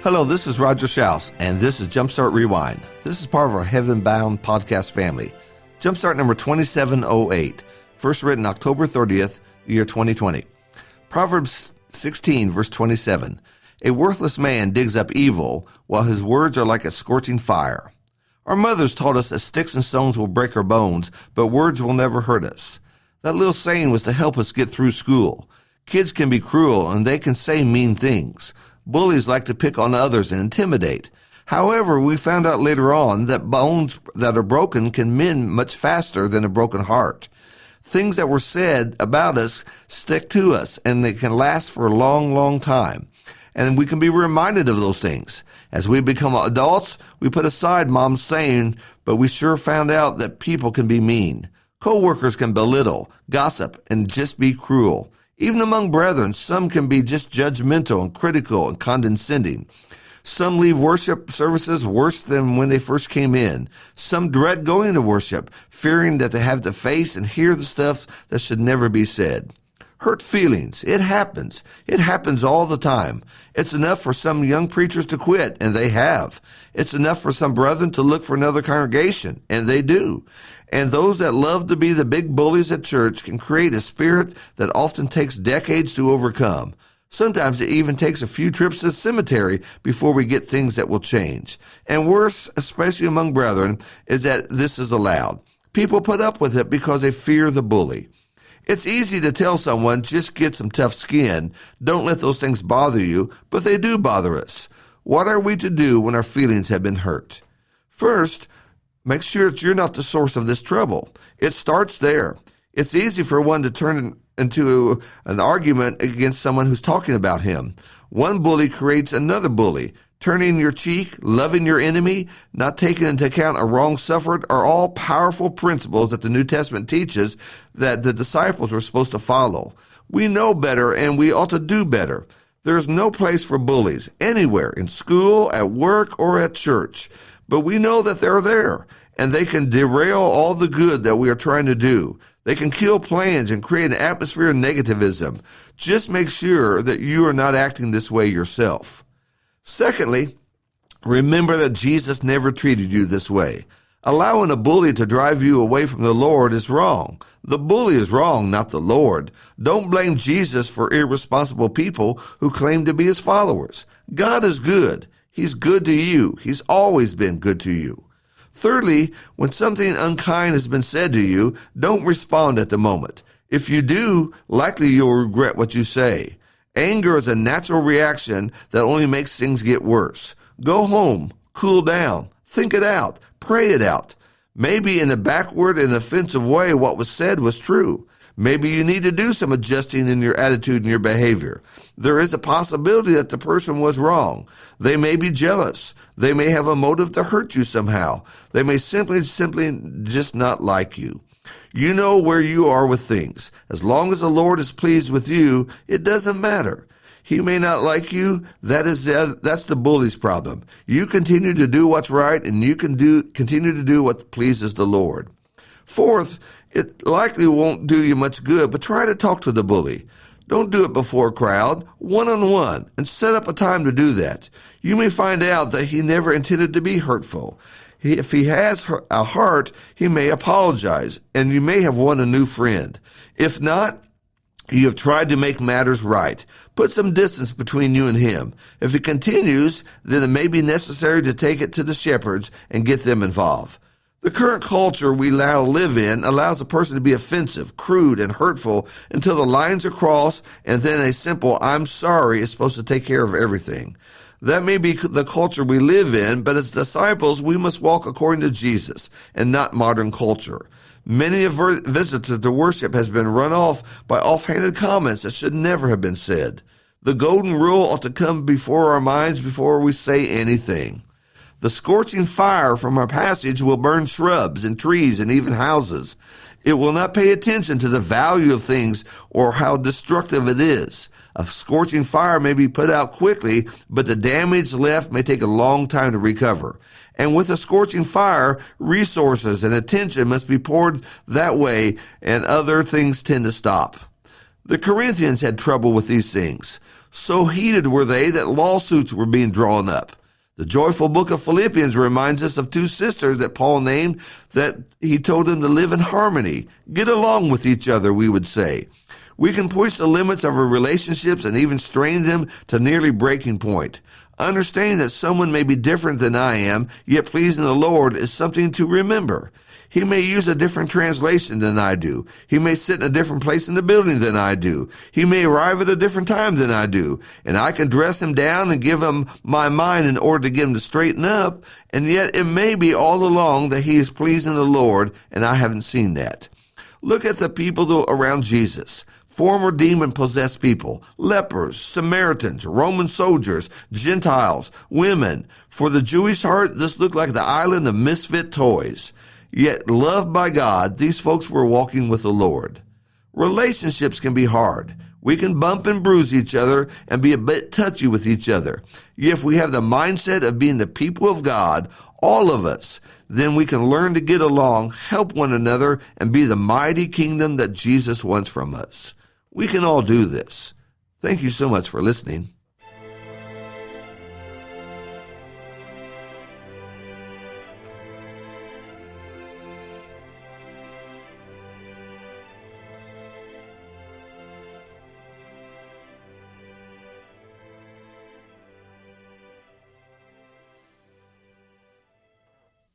Hello, this is Roger Shouse, and this is Jumpstart Rewind. This is part of our Heaven Bound podcast family. Jumpstart number 2708, first written October 30th, year 2020. Proverbs 16, verse 27. A worthless man digs up evil, while his words are like a scorching fire. Our mothers taught us that sticks and stones will break our bones, but words will never hurt us. That little saying was to help us get through school. Kids can be cruel, and they can say mean things. Bullies like to pick on others and intimidate. However, we found out later on that bones that are broken can mend much faster than a broken heart. Things that were said about us stick to us, and they can last for a long, long time. And we can be reminded of those things. As we become adults, we put aside mom's saying, but we sure found out that people can be mean. Co-workers can belittle, gossip, and just be cruel. Even among brethren, some can be just judgmental and critical and condescending. Some leave worship services worse than when they first came in. Some dread going to worship, fearing that they have to face and hear the stuff that should never be said. Hurt feelings. It happens. It happens all the time. It's enough for some young preachers to quit, and they have. It's enough for some brethren to look for another congregation, and they do. And those that love to be the big bullies at church can create a spirit that often takes decades to overcome. Sometimes it even takes a few trips to the cemetery before we get things that will change. And worse, especially among brethren, is that this is allowed. People put up with it because they fear the bully. It's easy to tell someone, just get some tough skin. Don't let those things bother you, but they do bother us. What are we to do when our feelings have been hurt? First, make sure that you're not the source of this trouble. It starts there. It's easy for one to turn into an argument against someone who's talking about him. One bully creates another bully. Turning your cheek, loving your enemy, not taking into account a wrong suffered are all powerful principles that the New Testament teaches that the disciples were supposed to follow. We know better and we ought to do better. There's no place for bullies anywhere, in school, at work, or at church. But we know that they're there, and they can derail all the good that we are trying to do. They can kill plans and create an atmosphere of negativism. Just make sure that you are not acting this way yourself. Secondly, remember that Jesus never treated you this way. Allowing a bully to drive you away from the Lord is wrong. The bully is wrong, not the Lord. Don't blame Jesus for irresponsible people who claim to be his followers. God is good. He's good to you. He's always been good to you. Thirdly, when something unkind has been said to you, don't respond at the moment. If you do, likely you'll regret what you say. Anger is a natural reaction that only makes things get worse. Go home, cool down, think it out, pray it out. Maybe in a backward and offensive way what was said was true. Maybe you need to do some adjusting in your attitude and your behavior. There is a possibility that the person was wrong. They may be jealous. They may have a motive to hurt you somehow. They may simply just not like you. You know where you are with things. As long as the Lord is pleased with you, it doesn't matter. He may not like you. That's the bully's problem. You continue to do what's right, and you can continue to do what pleases the Lord. Fourth, it likely won't do you much good, but try to talk to the bully. Don't do it before a crowd, one-on-one, and set up a time to do that. You may find out that he never intended to be hurtful. If he has a heart, he may apologize, and you may have won a new friend. If not, you have tried to make matters right. Put some distance between you and him. If it continues, then it may be necessary to take it to the shepherds and get them involved. The current culture we now live in allows a person to be offensive, crude, and hurtful until the lines are crossed, and then a simple "I'm sorry" is supposed to take care of everything. That may be the culture we live in, but as disciples, we must walk according to Jesus and not modern culture. Many a visitor to worship has been run off by offhanded comments that should never have been said. The golden rule ought to come before our minds before we say anything. The scorching fire from our passage will burn shrubs and trees and even houses. It will not pay attention to the value of things or how destructive it is. A scorching fire may be put out quickly, but the damage left may take a long time to recover. And with a scorching fire, resources and attention must be poured that way, and other things tend to stop. The Corinthians had trouble with these things. So heated were they that lawsuits were being drawn up. The joyful book of Philippians reminds us of two sisters that Paul named that he told them to live in harmony. Get along with each other, we would say. We can push the limits of our relationships and even strain them to nearly breaking point. Understanding that someone may be different than I am, yet pleasing the Lord, is something to remember. He may use a different translation than I do. He may sit in a different place in the building than I do. He may arrive at a different time than I do. And I can dress him down and give him my mind in order to get him to straighten up. And yet it may be all along that he is pleasing the Lord, and I haven't seen that. Look at the people around Jesus. Former demon-possessed people, lepers, Samaritans, Roman soldiers, Gentiles, women. For the Jewish heart, this looked like the island of misfit toys. Yet, loved by God, these folks were walking with the Lord. Relationships can be hard. We can bump and bruise each other and be a bit touchy with each other. Yet, if we have the mindset of being the people of God, all of us, then we can learn to get along, help one another, and be the mighty kingdom that Jesus wants from us. We can all do this. Thank you so much for listening.